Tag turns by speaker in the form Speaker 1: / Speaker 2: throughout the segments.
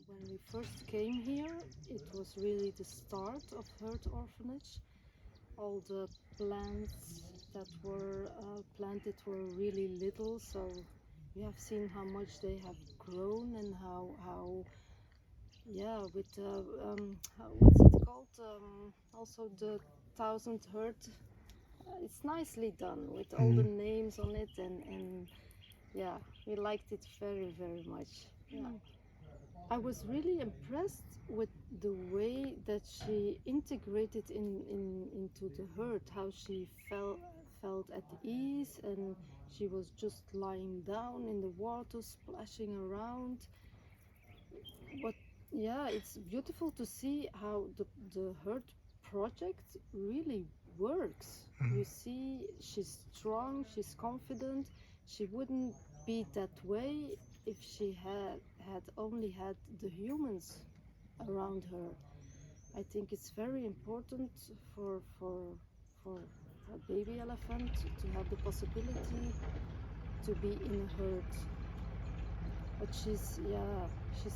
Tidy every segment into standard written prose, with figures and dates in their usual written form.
Speaker 1: When we first came here, it was really the start of Herd Orphanage. All the plants that were planted were really little, so we have seen how much they have grown and how yeah, with what's it called? Also the thousand herd. It's nicely done with all the names on it, and yeah, we liked it very much. Yeah. I was really impressed with the way that she integrated into the herd, how she felt at ease, and she was just lying down in the water, splashing around. But yeah, it's beautiful to see how the herd project really works. You see, she's strong, she's confident. She wouldn't be that way if she had only had the humans around her. I think it's very important for a baby elephant to have the possibility to be in a herd. But she's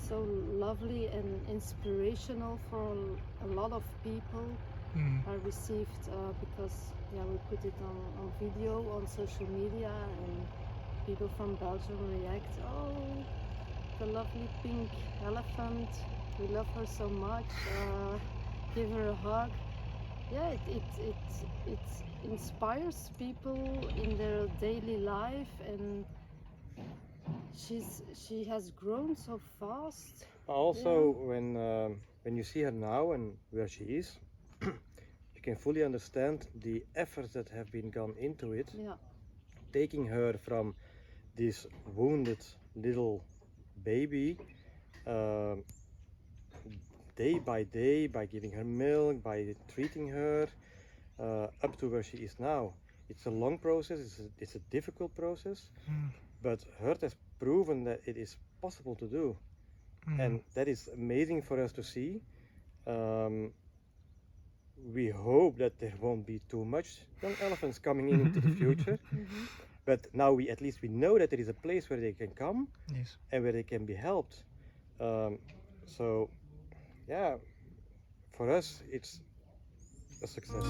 Speaker 1: so lovely and inspirational for a lot of people. I received because we put it on video on social media, and people from Belgium react, oh, the lovely pink elephant, we love her so much, give her a hug. Yeah, it inspires people in their daily life, and she has grown so fast.
Speaker 2: Also, when you see her now and where she is, you can fully understand the efforts that have been gone into it.
Speaker 1: Yeah.
Speaker 2: Taking her from this wounded little baby, day by day, by giving her milk, by treating her, up to where she is now. It's a long process, it's a difficult process, but Hurt has proven that it is possible to do. And that is amazing for us to see. We hope that there won't be too much young elephants coming into the future. But now we at least we know that there is a place where they can come,
Speaker 3: Yes.
Speaker 2: and where they can be helped. So yeah, for us it's a success.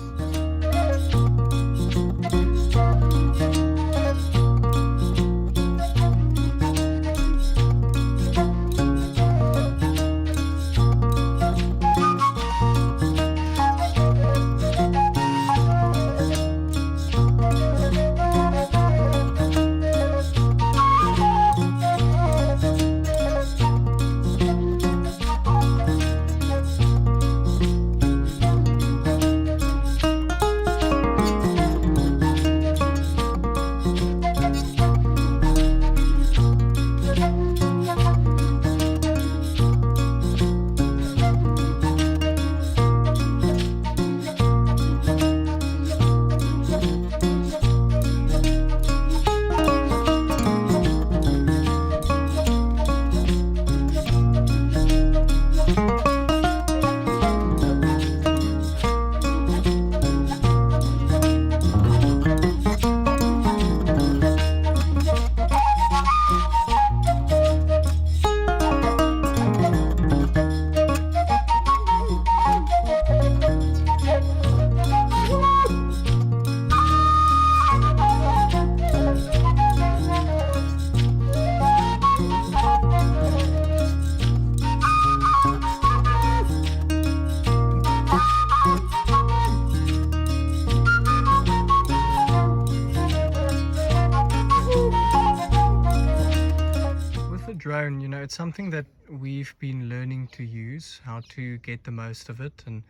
Speaker 3: Drone, it's something that we've been learning to use, how to get the most of it and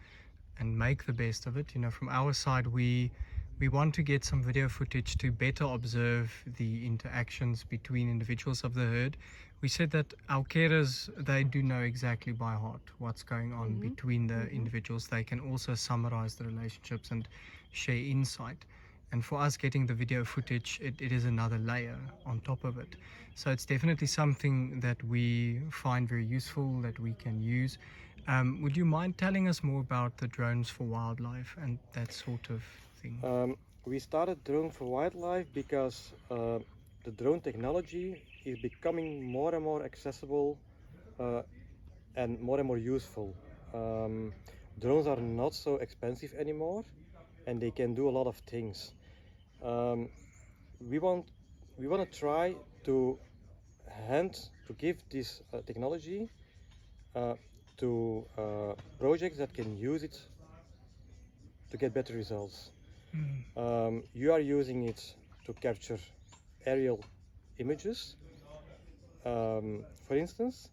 Speaker 3: make the best of it. From our side, we want to get some video footage to better observe the interactions between individuals of the herd. We said that our carers, they do know exactly by heart what's going on between the individuals. They can also summarize the relationships and share insight. And for us, getting the video footage, it is another layer on top of it. So it's definitely something that we find very useful, that we can use. Would you mind telling us more about the drones for wildlife and that sort of thing?
Speaker 2: We started Drone for Wildlife because the drone technology is becoming more and more accessible and more useful. Drones are not so expensive anymore, and they can do a lot of things. Um, we want to try to give this technology to projects that can use it to get better results. You are using it to capture aerial images, for instance,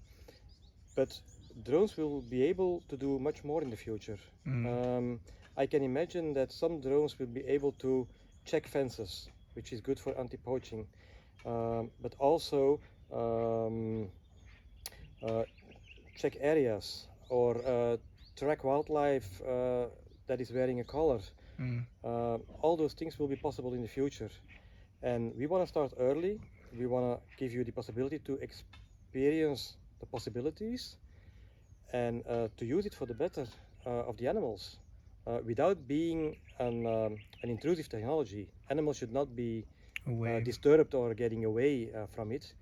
Speaker 2: but drones will be able to do much more in the future. I can imagine that some drones will be able to check fences, which is good for anti-poaching, but also check areas or track wildlife that is wearing a collar. All those things will be possible in the future, and we want to start early. We want to give you the possibility to experience the possibilities and to use it for the better of the animals without being an intrusive technology. Animals should not be disturbed or getting away from it.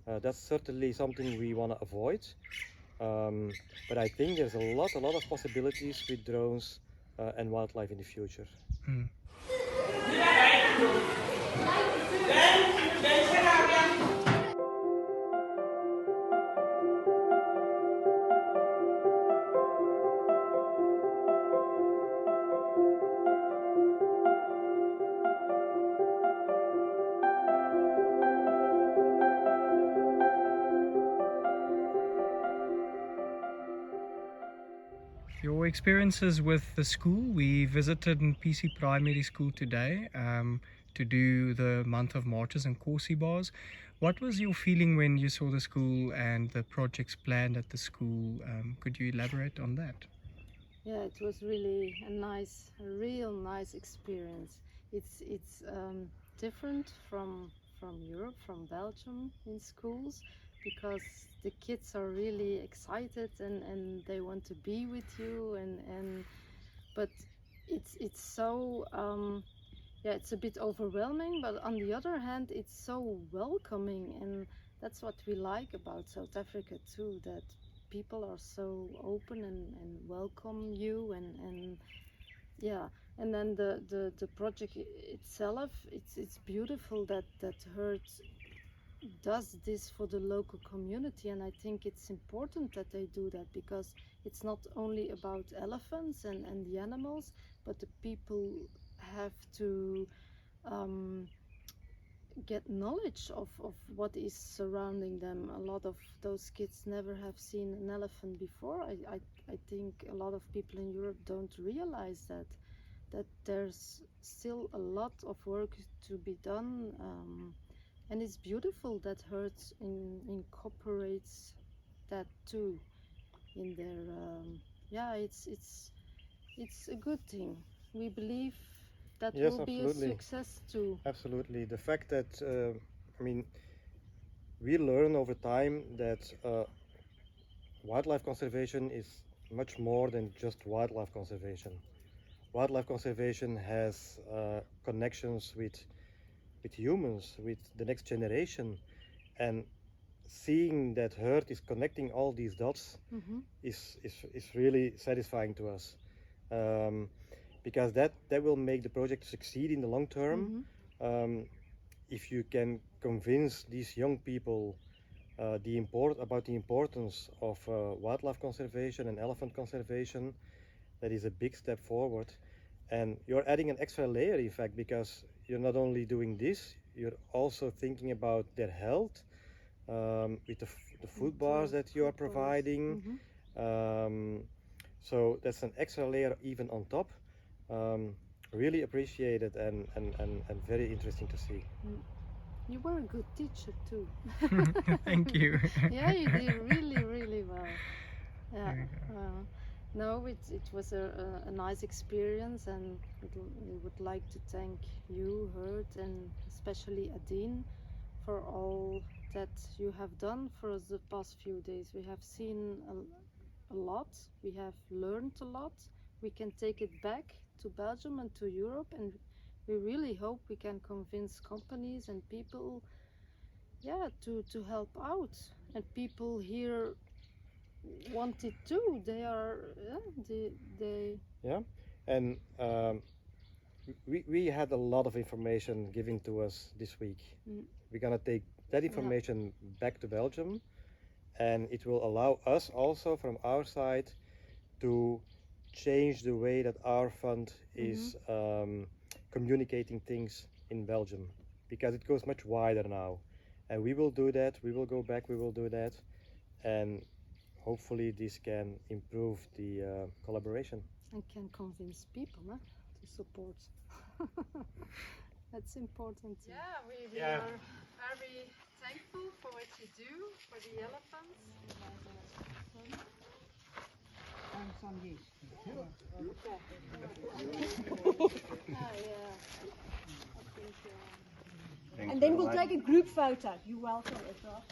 Speaker 2: That's certainly something we want to avoid. But I think there's a lot of possibilities with drones and wildlife in the future.
Speaker 3: Your experiences with the school, we visited in PC Primary School today to do the month of marches and Corsi bars. What was your feeling when you saw the school and the projects planned at the school? Could you elaborate on that?
Speaker 1: Yeah, it was really a real nice experience. It's different from Europe, from Belgium in schools, because the kids are really excited and they want to be with you and but it's so yeah, it's a bit overwhelming, but on the other hand it's so welcoming, and that's what we like about South Africa too, that people are so open and welcome you and yeah. And then the project itself, it's beautiful that Hurt does this for the local community, and I think it's important that they do that, because it's not only about elephants and the animals, but the people have to get knowledge of what is surrounding them. A lot of those kids never have seen an elephant before. I think a lot of people in Europe don't realize that there's still a lot of work to be done, and it's beautiful that Hertz incorporates that too in their yeah, it's a good thing. We believe that
Speaker 2: Yes,
Speaker 1: will be a
Speaker 2: absolutely.
Speaker 1: success too.
Speaker 2: Absolutely. The fact that, I mean, we learn over time that wildlife conservation is much more than just wildlife conservation. Wildlife conservation has connections with humans, with the next generation, and seeing that Hurt is connecting all these dots is really satisfying to us, because that will make the project succeed in the long term. If you can convince these young people about the importance of wildlife conservation and elephant conservation, that is a big step forward. And you're adding an extra layer, in fact, because you're not only doing this, you're also thinking about their health with the food bars that you are providing. So that's an extra layer even on top. Really appreciated and very interesting to see.
Speaker 1: You were a good teacher too.
Speaker 3: Thank you.
Speaker 1: Yeah, you did really well. Yeah. No, it was a nice experience, and we would like to thank you, Hurt, and especially Adine, for all that you have done for us the past few days. We have seen a lot, we have learned a lot. We can take it back to Belgium and to Europe, and we really hope we can convince companies and people, yeah, to help out. And people here wanted to. They are, they
Speaker 2: Yeah, and we had a lot of information given to us this week.
Speaker 1: Mm.
Speaker 2: We're gonna take that information back to Belgium, and it will allow us also from our side to change the way that our fund is communicating things in Belgium, because it goes much wider now, and we will do that. We will go back. We will do that, and hopefully this can improve the collaboration.
Speaker 1: and can convince people to support. That's important.
Speaker 4: Yeah, we
Speaker 2: Yeah.
Speaker 4: are very thankful for what you do for the elephants.
Speaker 1: Yeah.
Speaker 5: And then we'll take a group photo. You're welcome as well.